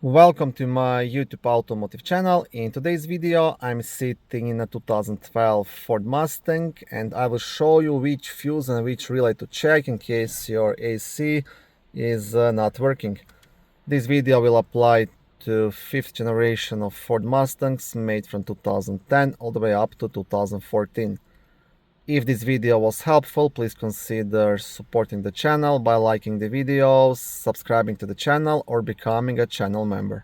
Welcome to my YouTube automotive channel. In today's video I'm sitting in a 2012 Ford Mustang and I will show you which fuse and which relay to check in case your AC is not working. This video will apply to 5th generation of Ford Mustangs made from 2010 all the way up to 2014. If this video was helpful, please consider supporting the channel by liking the videos, subscribing to the channel, or becoming a channel member.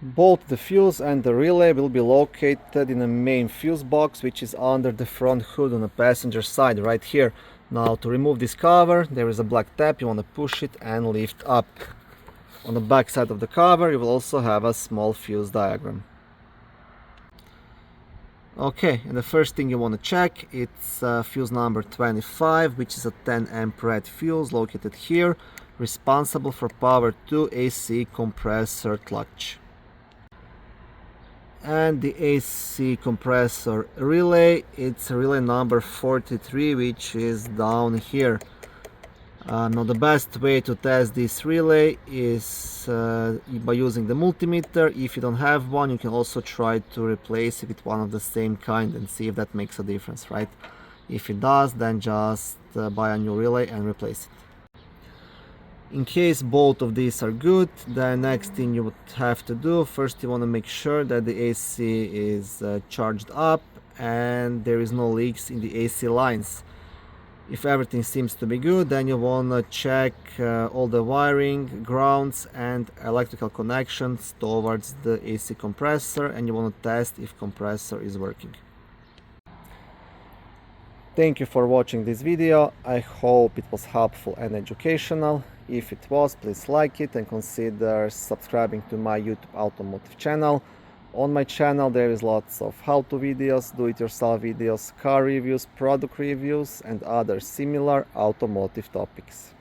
Both the fuse and the relay will be located in the main fuse box, which is under the front hood on the passenger side right here. Now to remove this cover, there is a black tab. You want to push it and lift up. On the back side of the cover you will also have a small fuse diagram. Okay, and the first thing you want to check, it's fuse number 25, which is a 10 amp red fuse located here, responsible for power to AC compressor clutch. And the AC compressor relay, it's relay number 43, which is down here. Now the best way to test this relay is by using the multimeter. If you don't have one, you can also try to replace it with one of the same kind and see if that makes a difference, right? If it does, then just buy a new relay and replace it. In case both of these are good, the next thing you would have to do, first you want to make sure that the AC is charged up and there is no leaks in the AC lines. If everything seems to be good, then you want to check all the wiring, grounds and electrical connections towards the AC compressor, and you want to test if compressor is working. Thank you for watching this video. I hope it was helpful and educational. If it was, please like it and consider subscribing to my YouTube automotive channel. On my channel there is lots of how-to videos, do-it-yourself videos, car reviews, product reviews and other similar automotive topics.